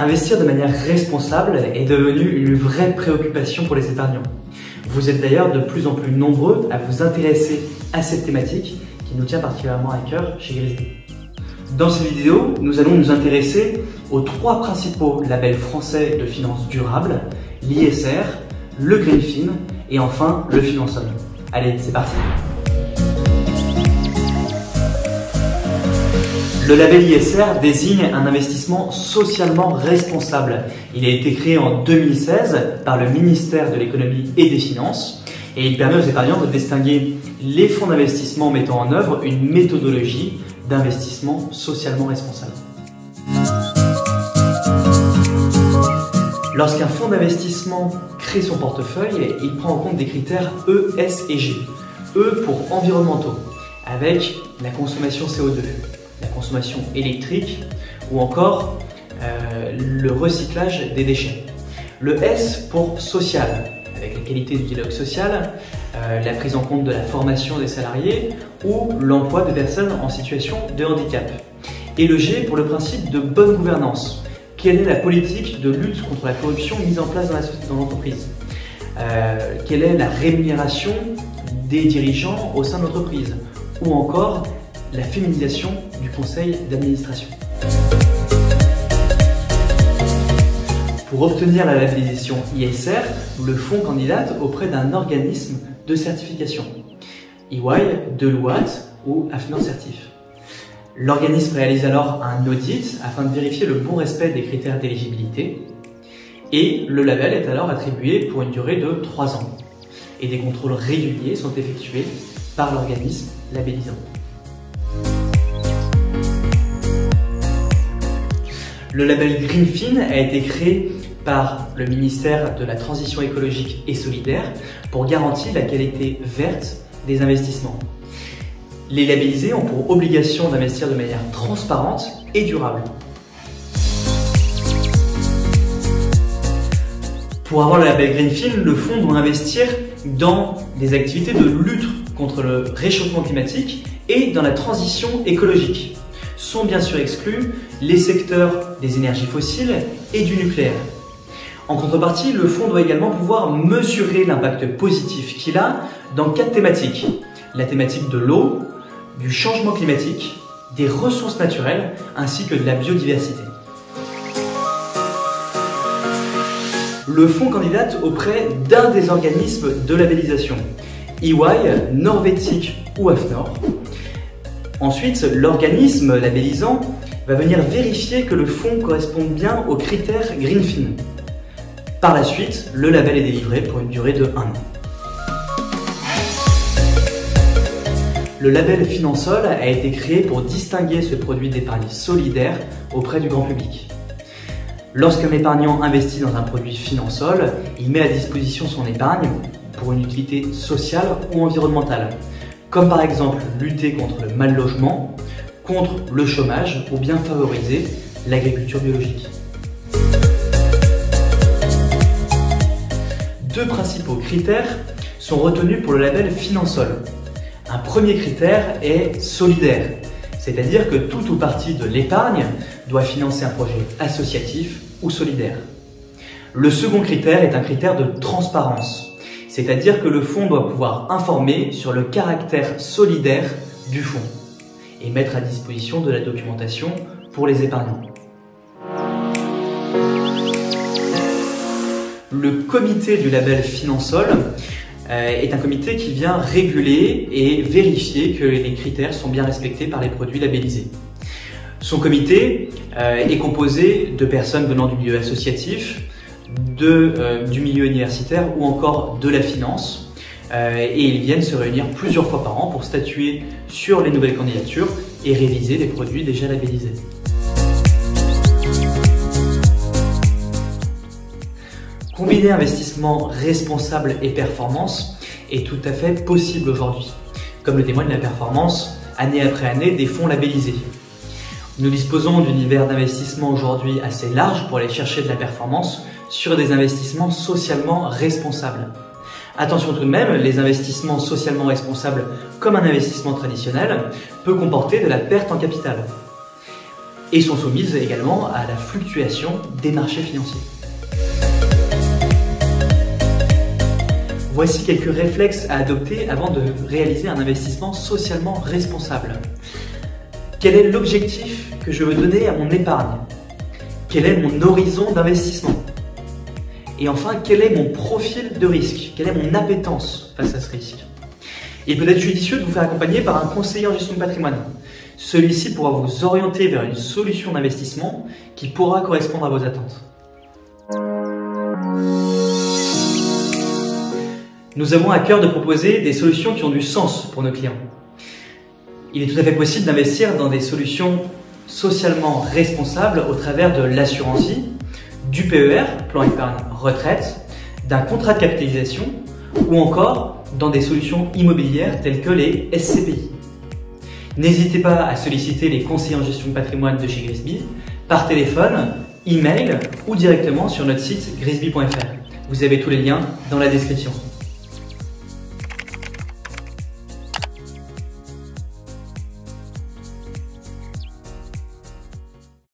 Investir de manière responsable est devenu une vraie préoccupation pour les épargnants. Vous êtes d'ailleurs de plus en plus nombreux à vous intéresser à cette thématique qui nous tient particulièrement à cœur chez Grizzly. Dans cette vidéo, nous allons nous intéresser aux 3 principaux labels français de finances durables, l'ISR, le Greenfin et enfin le Finansol. Allez, c'est parti! Le label ISR désigne un investissement socialement responsable. Il a été créé en 2016 par le ministère de l'économie et des finances et il permet aux épargnants de distinguer les fonds d'investissement mettant en œuvre une méthodologie d'investissement socialement responsable. Lorsqu'un fonds d'investissement crée son portefeuille, il prend en compte des critères E, S et G. E pour environnementaux, avec la consommation CO2. La consommation électrique ou encore le recyclage des déchets. Le S pour social, avec la qualité du dialogue social, la prise en compte de la formation des salariés ou l'emploi de personnes en situation de handicap. Et le G pour le principe de bonne gouvernance. Quelle est la politique de lutte contre la corruption mise en place dans l'entreprise? Quelle est la rémunération des dirigeants au sein de l'entreprise? Ou encore la féminisation du conseil d'administration. Pour obtenir la labellisation ISR, le fonds candidate auprès d'un organisme de certification, EY, Deloitte ou AFNOR Certif. L'organisme réalise alors un audit afin de vérifier le bon respect des critères d'éligibilité et le label est alors attribué pour une durée de 3 ans. Et des contrôles réguliers sont effectués par l'organisme labellisant. Le label Greenfin a été créé par le ministère de la Transition écologique et solidaire pour garantir la qualité verte des investissements. Les labellisés ont pour obligation d'investir de manière transparente et durable. Pour avoir le label Greenfin, le fonds doit investir dans des activités de lutte contre le réchauffement climatique et dans la transition écologique. Sont bien sûr exclus les secteurs des énergies fossiles et du nucléaire. En contrepartie, le fonds doit également pouvoir mesurer l'impact positif qu'il a dans 4 thématiques. La thématique de l'eau, du changement climatique, des ressources naturelles ainsi que de la biodiversité. Le fonds candidate auprès d'un des organismes de labellisation, EY, Norvetic ou AFNOR. Ensuite, l'organisme labellisant va venir vérifier que le fonds correspond bien aux critères Greenfin. Par la suite, le label est délivré pour une durée de 1 an. Le label Finansol a été créé pour distinguer ce produit d'épargne solidaire auprès du grand public. Lorsqu'un épargnant investit dans un produit Finansol, il met à disposition son épargne pour une utilité sociale ou environnementale, comme par exemple lutter contre le mal logement, contre le chômage ou bien favoriser l'agriculture biologique. 2 principaux critères sont retenus pour le label Finansol. Un premier critère est solidaire, c'est-à-dire que tout ou partie de l'épargne doit financer un projet associatif ou solidaire. Le second critère est un critère de transparence, c'est-à-dire que le fonds doit pouvoir informer sur le caractère solidaire du fonds et mettre à disposition de la documentation pour les épargnants. Le comité du label Finansol est un comité qui vient réguler et vérifier que les critères sont bien respectés par les produits labellisés. Son comité est composé de personnes venant du milieu associatif, du milieu universitaire ou encore de la finance et ils viennent se réunir plusieurs fois par an pour statuer sur les nouvelles candidatures et réviser les produits déjà labellisés. Combiner investissement responsable et performance est tout à fait possible aujourd'hui, comme le témoigne la performance année après année des fonds labellisés. Nous disposons d'un univers d'investissement aujourd'hui assez large pour aller chercher de la performance sur des investissements socialement responsables. Attention tout de même, les investissements socialement responsables comme un investissement traditionnel peut comporter de la perte en capital. et sont soumises également à la fluctuation des marchés financiers. Voici quelques réflexes à adopter avant de réaliser un investissement socialement responsable. Quel est l'objectif que je veux donner à mon épargne? Quel est mon horizon d'investissement? Et enfin, quel est mon profil de risque? Quelle est mon appétence face à ce risque? Il peut être judicieux de vous faire accompagner par un conseiller en gestion de patrimoine. Celui-ci pourra vous orienter vers une solution d'investissement qui pourra correspondre à vos attentes. Nous avons à cœur de proposer des solutions qui ont du sens pour nos clients. Il est tout à fait possible d'investir dans des solutions socialement responsables au travers de l'assurance vie, du PER, plan épargne retraite, d'un contrat de capitalisation ou encore dans des solutions immobilières telles que les SCPI. N'hésitez pas à solliciter les conseillers en gestion de patrimoine de chez Grisby par téléphone, email ou directement sur notre site grisby.fr. Vous avez tous les liens dans la description.